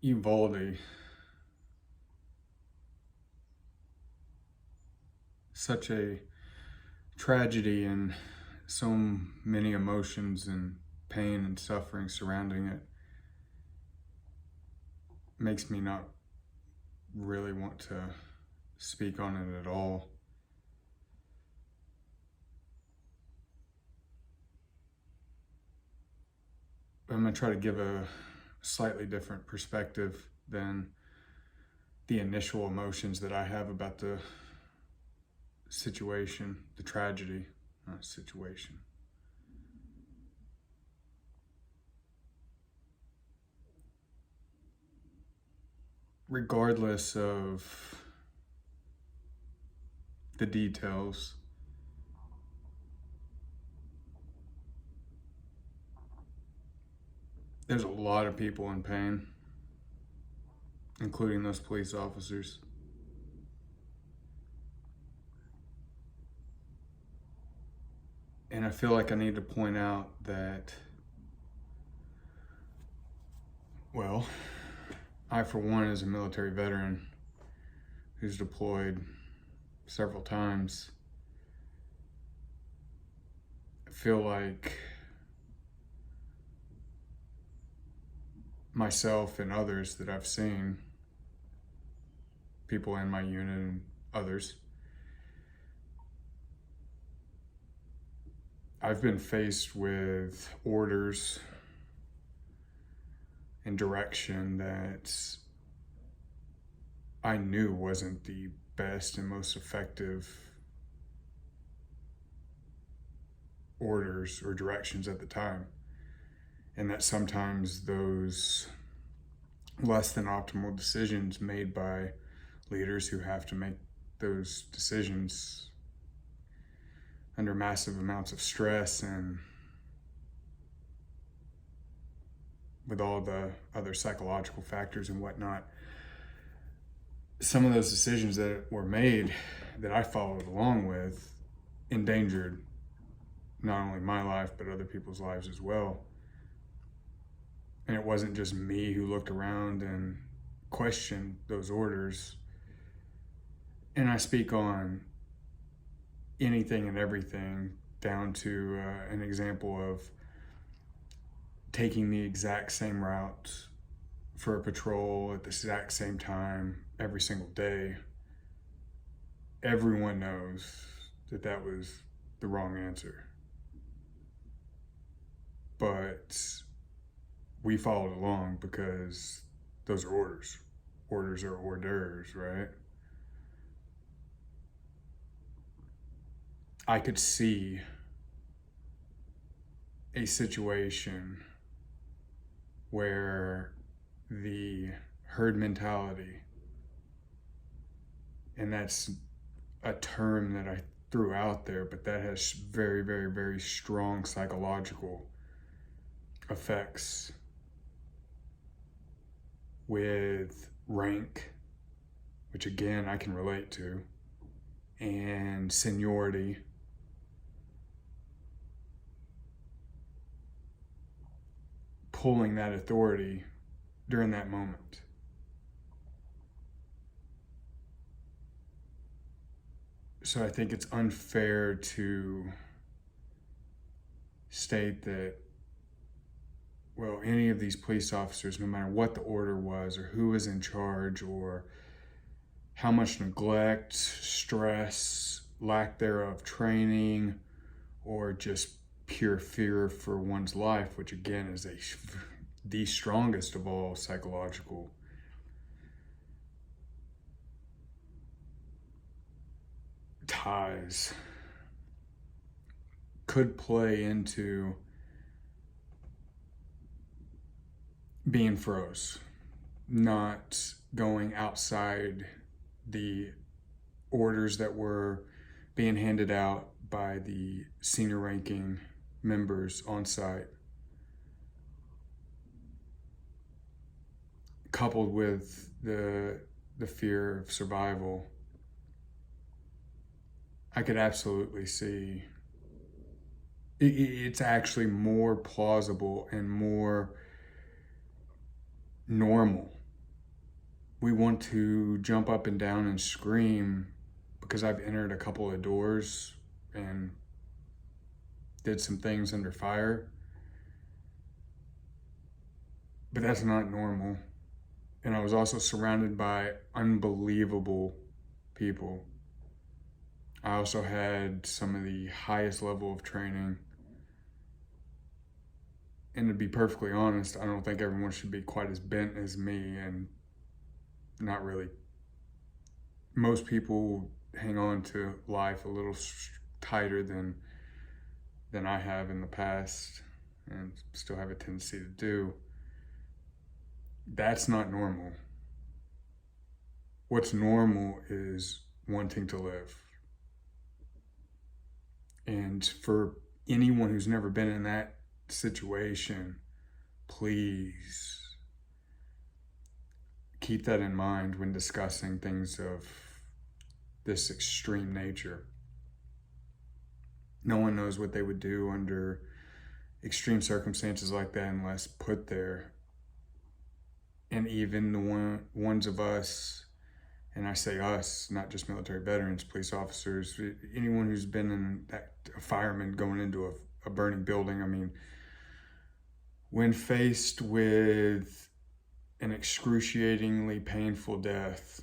Uvalde, such a tragedy and so many emotions and pain and suffering surrounding it makes me not really want to speak on it at all. I'm going to try to give a slightly different perspective than the initial emotions that I have about the situation, the tragedy, not situation. Regardless of the details, there's a lot of people in pain, including those police officers. And I feel like I need to point out that, well, I, for one, as a military veteran who's deployed several times, feel like myself and others that I've seen, people in my unit and others, I've been faced with orders and direction that I knew wasn't the best and most effective orders or directions at the time. And that sometimes those less than optimal decisions made by leaders who have to make those decisions under massive amounts of stress and with all the other psychological factors and whatnot, some of those decisions that were made that I followed along with endangered not only my life but other people's lives as well. And it wasn't just me who looked around and questioned those orders. And I speak on anything and everything down to an example of taking the exact same route for a patrol at the exact same time every single day. Everyone knows that that was the wrong answer. But we followed along because those are orders. Orders are hors d'oeuvres, right? I could see a situation where the herd mentality, and that's a term that I threw out there, but that has very, very, very strong psychological effects with rank, which again I can relate to, and seniority, pulling that authority during that moment. So I think it's unfair to state that, well, any of these police officers, no matter what the order was or who was in charge or how much neglect, stress, lack thereof training, or just pure fear for one's life, which again is the strongest of all psychological ties, could play into being froze, not going outside the orders that were being handed out by the senior ranking members on site, coupled with the fear of survival. I could absolutely see it's actually more plausible and more normal we want to jump up and down and scream because I've entered a couple of doors and did some things under fire. But that's not normal. And I was also surrounded by unbelievable people. I also had some of the highest level of training. And to be perfectly honest, I don't think everyone should be quite as bent as me, and not really. Most people hang on to life a little tighter than I have in the past, and still have a tendency to do. That's not normal. What's normal is wanting to live. And for anyone who's never been in that situation, please keep that in mind when discussing things of this extreme nature. No one knows what they would do under extreme circumstances like that unless put there. And even the ones of us, and I say us, not just military veterans, police officers, anyone who's been in that, a fireman going into a burning building. I mean, when faced with an excruciatingly painful death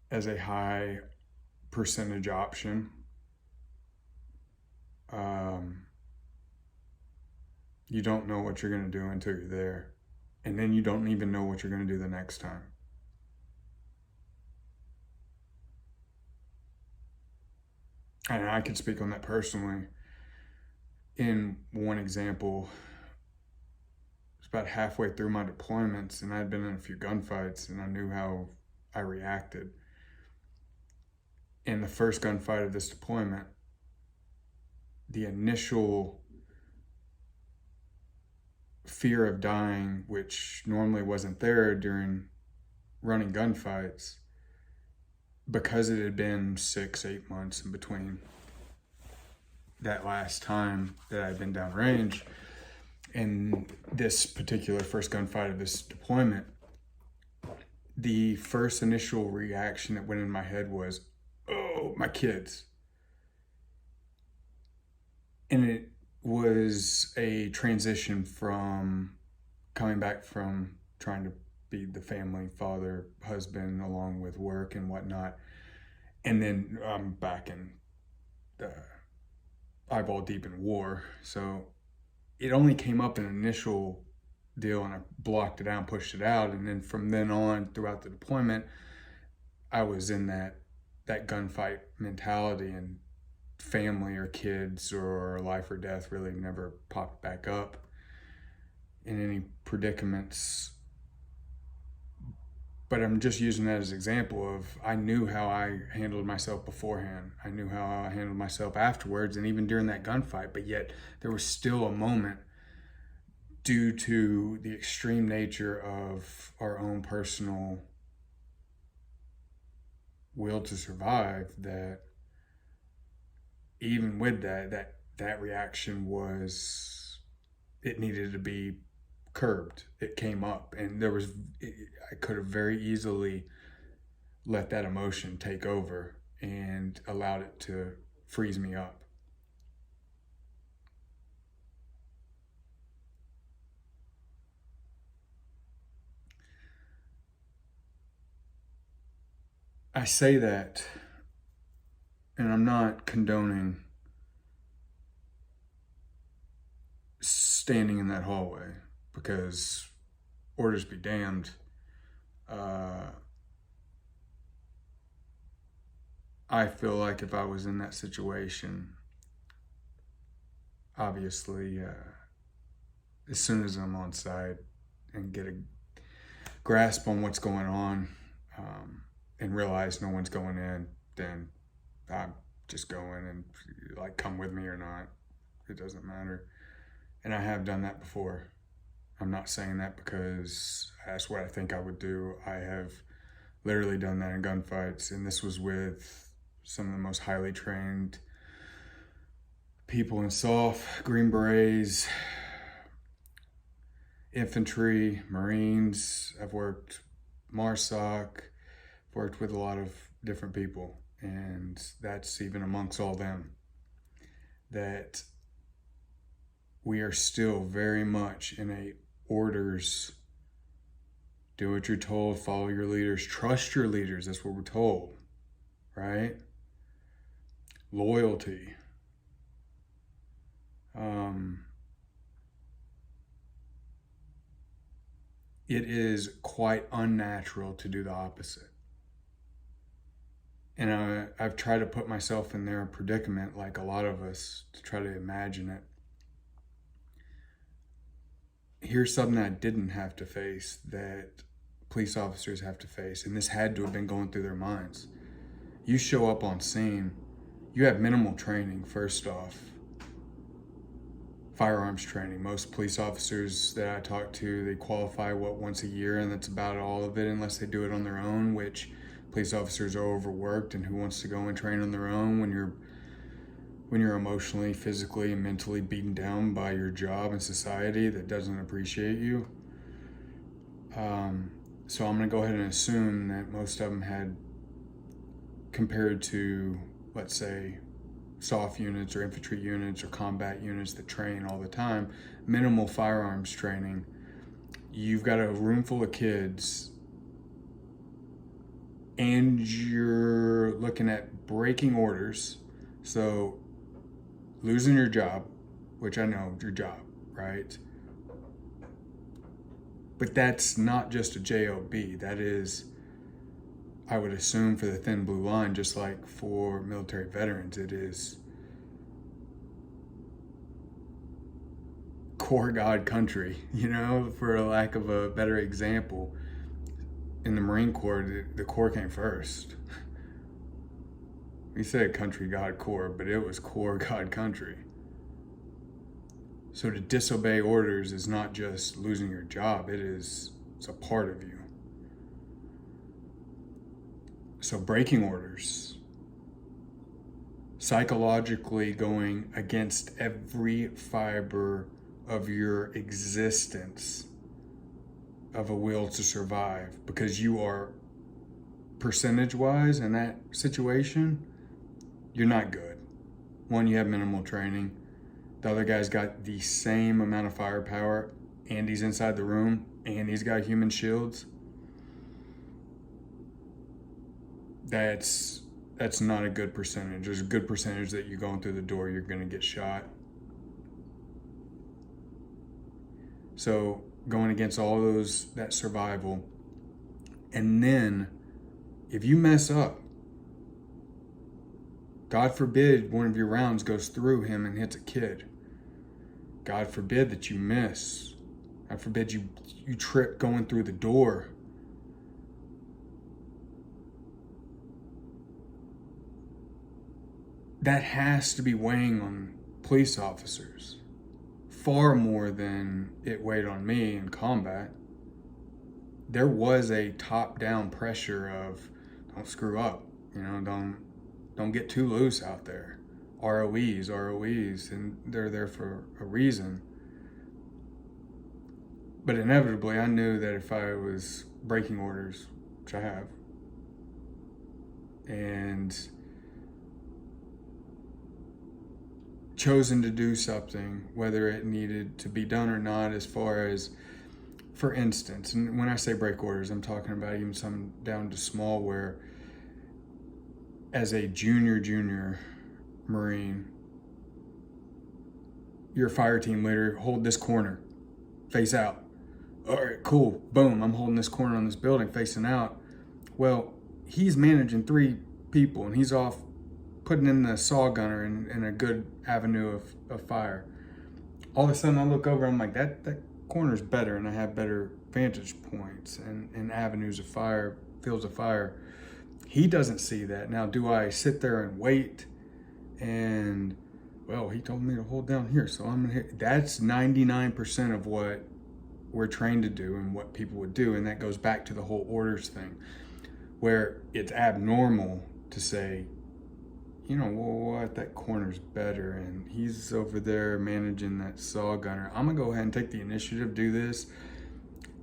as a high percentage option, you don't know what you're going to do until you're there. And then you don't even know what you're going to do the next time. And I can speak on that personally. In one example, it's about halfway through my deployments, and I'd been in a few gunfights, and I knew how I reacted. In the first gunfight of this deployment, the initial fear of dying, which normally wasn't there during running gunfights, because it had been 6-8 months in between that last time that I'd been downrange and this particular first gunfight of this deployment, the first initial reaction that went in my head was, oh, my kids. And it was a transition from coming back from trying to be the family, father, husband, along with work and whatnot. And then I'm back in eyeball deep in war. So it only came up an initial deal, and I blocked it out, pushed it out. And then from then on throughout the deployment, I was in that gunfight mentality, and family or kids or life or death really never popped back up in any predicaments. But I'm just using that as an example of, I knew how I handled myself beforehand. I knew how I handled myself afterwards, and even during that gunfight. But yet there was still a moment, due to the extreme nature of our own personal will to survive, that even with that reaction was, it needed to be curbed. It came up, and I could have very easily let that emotion take over and allowed it to freeze me up. I say that, and I'm not condoning standing in that hallway, because orders be damned. I feel like if I was in that situation, obviously, as soon as I'm on site and get a grasp on what's going on, and realize no one's going in, then I'm just going, and like, come with me or not, it doesn't matter. And I have done that before. I'm not saying that because that's what I think I would do. I have literally done that in gunfights, and this was with some of the most highly trained people in SOF, Green Berets, infantry, Marines. I've worked MARSOC, worked with a lot of different people, and that's even amongst all them, that we are still very much in a orders, do what you're told, follow your leaders, trust your leaders. That's what we're told, right? Loyalty. It is quite unnatural to do the opposite. And I've tried to put myself in their predicament, like a lot of us, to try to imagine it. Here's something I didn't have to face that police officers have to face, and this had to have been going through their minds. You show up on scene, you have minimal training, first off. Firearms training. Most police officers that I talk to, they qualify once a year, and that's about all of it, unless they do it on their own, which police officers are overworked, and who wants to go and train on their own when you're emotionally, physically, and mentally beaten down by your job and society that doesn't appreciate you. So I'm going to go ahead and assume that most of them had, compared to, let's say, SOF units or infantry units or combat units that train all the time, minimal firearms training. You've got a room full of kids and you're looking at breaking orders. So losing your job, which I know your job, right? But that's not just a job. That is, I would assume, for the thin blue line, just like for military veterans, it is core God country, for a lack of a better example. In the Marine Corps, the Corps came first. We said country, God, Corps, but it was core God country. So to disobey orders is not just losing your job, it's a part of you. So breaking orders, psychologically going against every fiber of your existence of a will to survive, because you are, percentage-wise, in that situation, you're not good. One, you have minimal training. The other guy's got the same amount of firepower, and he's inside the room, and he's got human shields. That's not a good percentage. There's a good percentage that you're going through the door, you're going to get shot. So going against all that survival. And then if you mess up, God forbid one of your rounds goes through him and hits a kid. God forbid that you miss. God forbid you trip going through the door. That has to be weighing on police officers far more than it weighed on me in combat. There was a top-down pressure of, don't screw up, don't get too loose out there. ROEs, and they're there for a reason. But inevitably, I knew that if I was breaking orders, which I have, and chosen to do something, whether it needed to be done or not, as far as, for instance, and when I say break orders, I'm talking about even some down to small, where as a junior Marine, you're a fire team leader, hold this corner, face out. All right, cool, boom, I'm holding this corner on this building, facing out. Well, he's managing 3 people, and he's off putting in the saw gunner in a good avenue of fire. All of a sudden I look over, I'm like, that corner's better, and I have better vantage points and avenues of fire, fields of fire. He doesn't see that. Now, do I sit there and wait and, well, he told me to hold down here, so I'm gonna hit? That's 99% of what we're trained to do and what people would do, and that goes back to the whole orders thing, where it's abnormal to say, you know, well, what, that corner's better, and he's over there managing that saw gunner. I'm gonna go ahead and take the initiative, do this,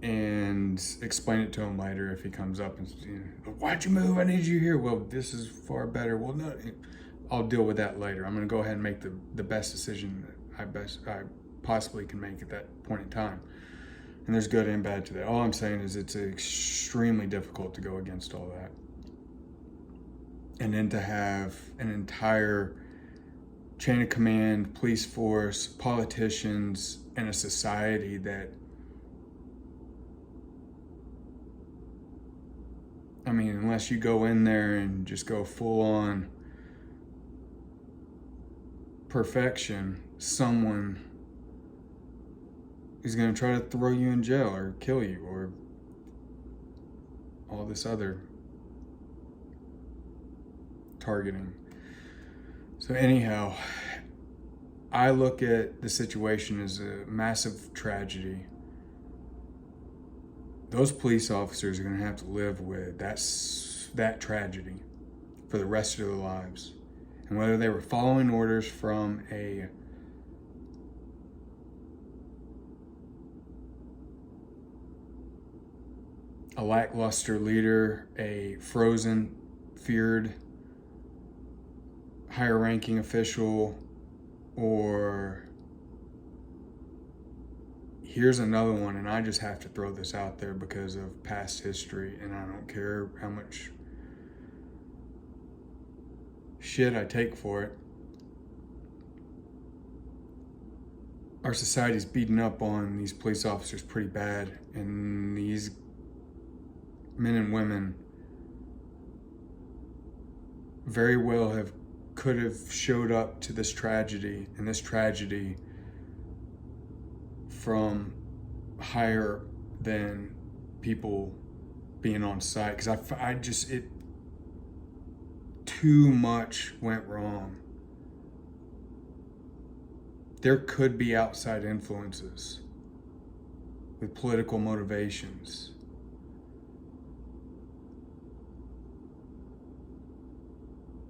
and explain it to him later if he comes up and, you know, why'd you move? I need you here. Well, this is far better. Well, no, I'll deal with that later. I'm gonna go ahead and make the best decision that I possibly can make at that point in time. And there's good and bad to that. All I'm saying is it's extremely difficult to go against all that. And then to have an entire chain of command, police force, politicians, and a society that, I mean, unless you go in there and just go full on perfection, someone is going to try to throw you in jail or kill you or all this other targeting. So anyhow, I look at the situation as a massive tragedy. Those police officers are going to have to live with that tragedy for the rest of their lives. And whether they were following orders from a lackluster leader, a frozen, feared, higher ranking official, or here's another one, and I just have to throw this out there because of past history, and I don't care how much shit I take for it. Our society's beating up on these police officers pretty bad, and these men and women very well could have showed up to this tragedy, and this tragedy from higher than people being on site, because I just, too much went wrong. There could be outside influences with political motivations.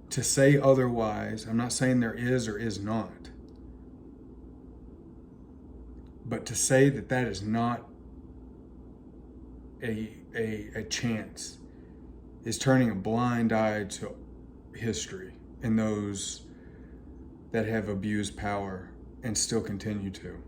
To say otherwise, I'm not saying there is or is not, but to say that that is not a chance is turning a blind eye to history and those that have abused power and still continue to.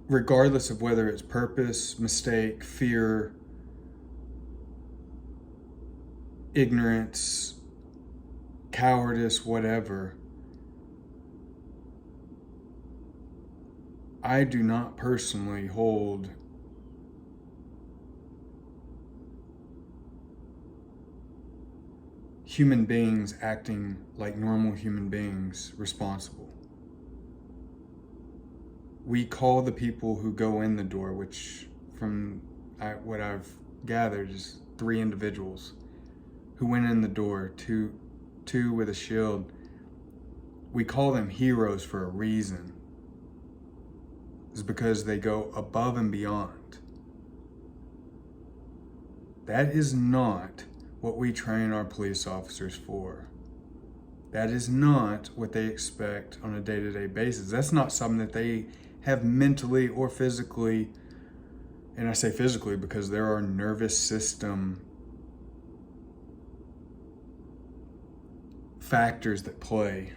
Regardless of whether it's purpose, mistake, fear, ignorance, cowardice, whatever, I do not personally hold human beings acting like normal human beings responsible. We call the people who go in the door, which from what I've gathered is 3 individuals who went in the door, two with a shield. We call them heroes for a reason. It's because they go above and beyond. That is not what we train our police officers for. That is not what they expect on a day-to-day basis. That's not something that they have mentally or physically, and I say physically because there are nervous system factors that play.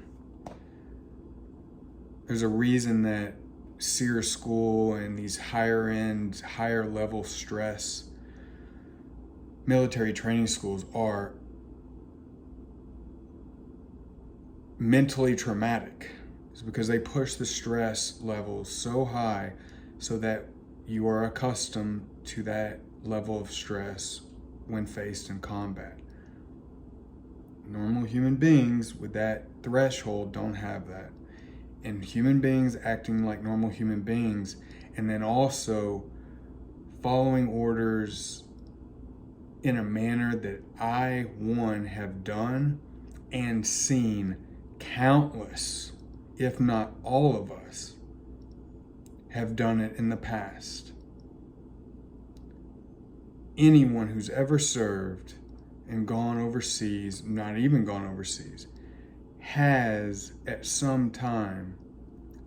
There's a reason that SEER school and these higher end, higher level stress military training schools are mentally traumatic. It's because they push the stress levels so high so that you are accustomed to that level of stress when faced in combat. Normal human beings with that threshold don't have that. And human beings acting like normal human beings, and then also following orders in a manner that I, one, have done and seen countless if not all of us, have done it in the past. Anyone who's ever served and gone overseas, not even gone overseas, has at some time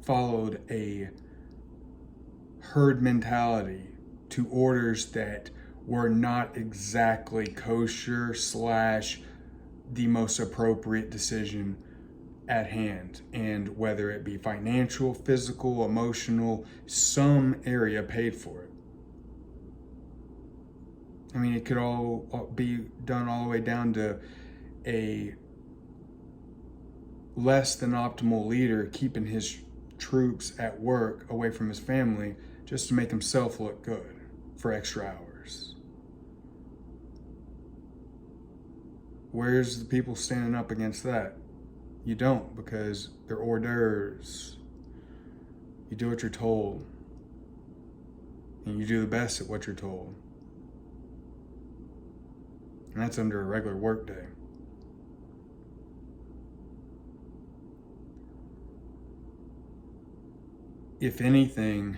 followed a herd mentality to orders that were not exactly kosher / the most appropriate decision at hand. And whether it be financial, physical, emotional, some area paid for it. I mean, it could all be done all the way down to a less than optimal leader keeping his troops at work away from his family just to make himself look good for extra hours. Where's the people standing up against that? You don't, because they're orders. You do what you're told, and you do the best at what you're told. And that's under a regular work day. If anything,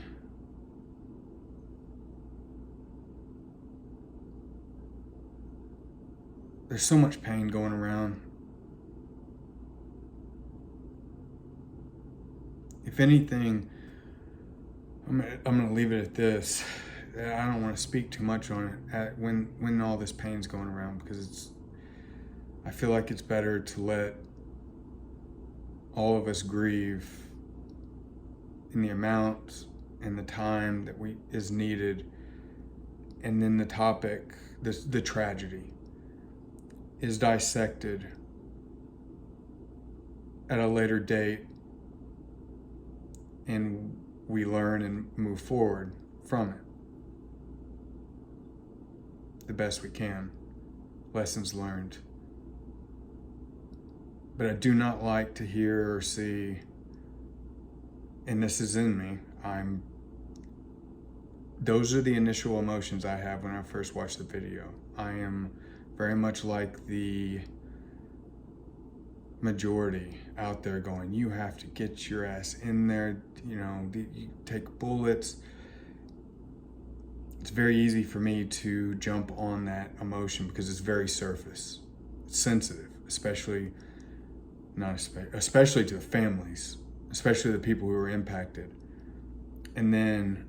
there's so much pain going around. If anything, I'm going to leave it at this. I don't want to speak too much on it when all this pain's going around, because I feel like it's better to let all of us grieve in the amount and the time that is needed, and then the topic, the tragedy, is dissected at a later date, and we learn and move forward from it the best we can. Lessons learned. But I do not like to hear or see, and this is in me, those are the initial emotions I have when I first watched the video. I am very much like the majority out there going, you have to get your ass in there, you take bullets. It's very easy for me to jump on that emotion because it's very surface. It's sensitive, especially to the families, especially the people who are impacted. And then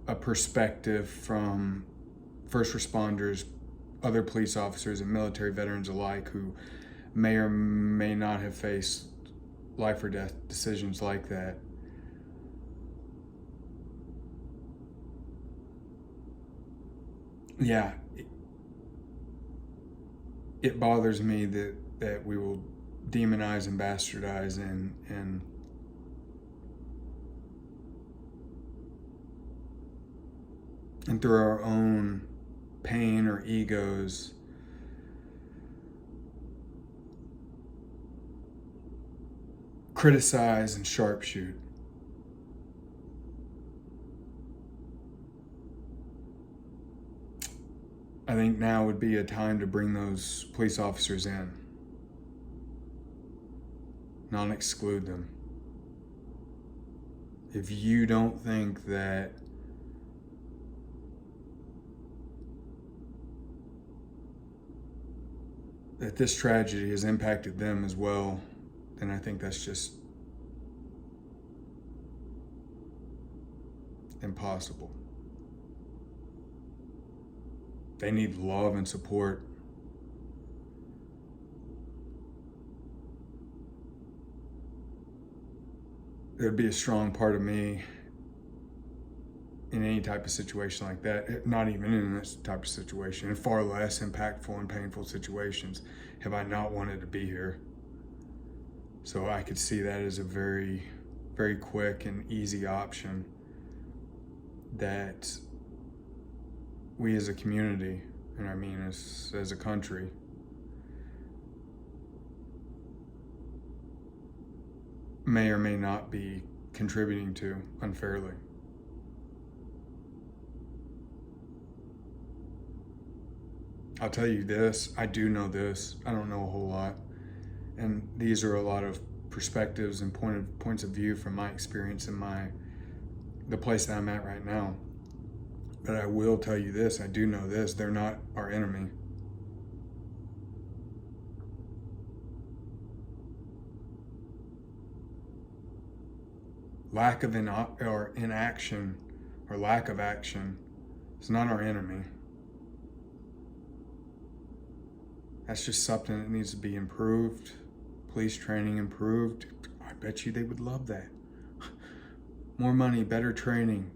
a perspective from first responders, other police officers, and military veterans alike who may or may not have faced life or death decisions like that. Yeah, it bothers me that we will demonize and bastardize and through our own pain or egos criticize and sharpshoot. I think now would be a time to bring those police officers in, not exclude them. If you don't think that this tragedy has impacted them as well, then I think that's just impossible. They need love and support. It would be a strong part of me in any type of situation like that, not even in this type of situation, in far less impactful and painful situations, have I not wanted to be here. So I could see that as a very, very quick and easy option that we as a community, and I mean as a country, may or may not be contributing to unfairly. I'll tell you this, I do know this, I don't know a whole lot, and these are a lot of perspectives and points of view from my experience in the place that I'm at right now. But I will tell you this, I do know this, they're not our enemy. Lack of inaction or lack of action is not our enemy. That's just something that needs to be improved. Police training improved. I bet you they would love that. More money, better training,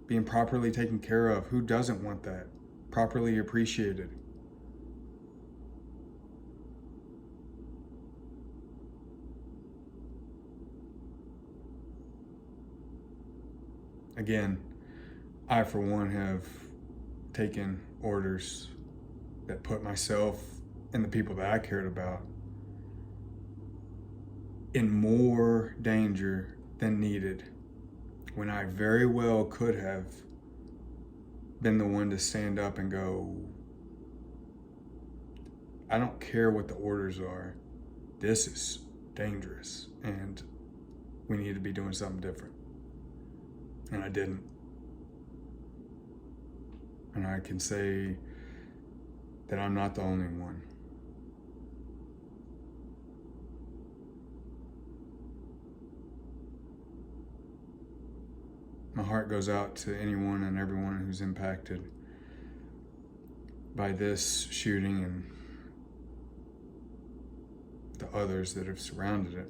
being properly taken care of. Who doesn't want that? Properly appreciated. Again, I for one have taken orders that put myself and the people that I cared about in more danger than needed, when I very well could have been the one to stand up and go, I don't care what the orders are, this is dangerous and we need to be doing something different. And I didn't. And I can say that I'm not the only one. My heart goes out to anyone and everyone who's impacted by this shooting and the others that have surrounded it.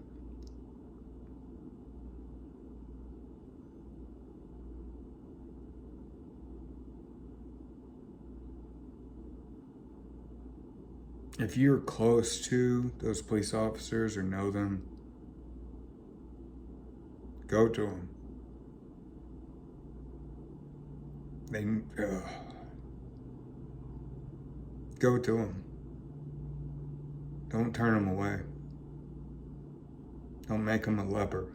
If you're close to those police officers or know them, go to them. Go to them. Don't turn them away. Don't make them a leper.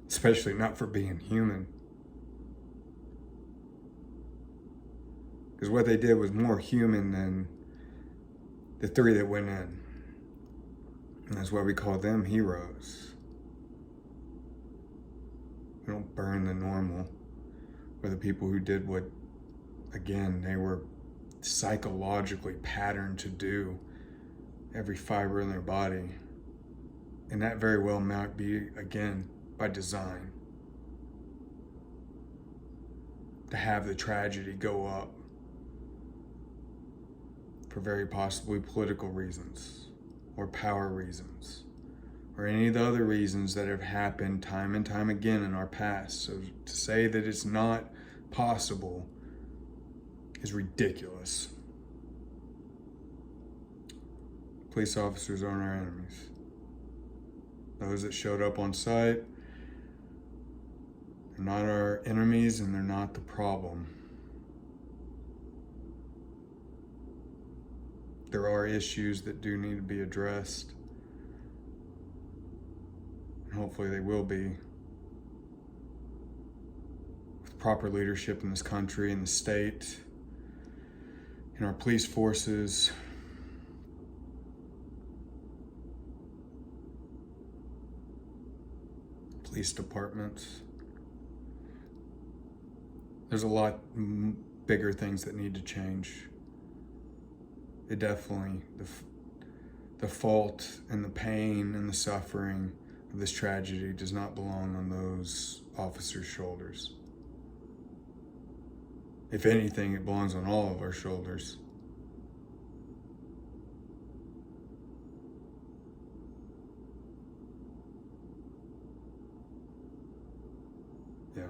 Especially not for being human. Because what they did was more human than the three that went in. And that's why we call them heroes. We don't burn the normal, or the people who did what, again, they were psychologically patterned to do, every fiber in their body. And that very well might be, again, by design. To have the tragedy go up for very possibly political reasons, or power reasons, or any of the other reasons that have happened time and time again in our past. So to say that it's not possible is ridiculous. Police officers aren't our enemies. Those that showed up on site are not our enemies, and they're not the problem. There are issues that do need to be addressed. And hopefully they will be. With proper leadership in this country, in the state, in our police forces, police departments. There's a lot bigger things that need to change. It definitely, the fault and the pain and the suffering of this tragedy does not belong on those officers' shoulders. If anything, it belongs on all of our shoulders. Yeah.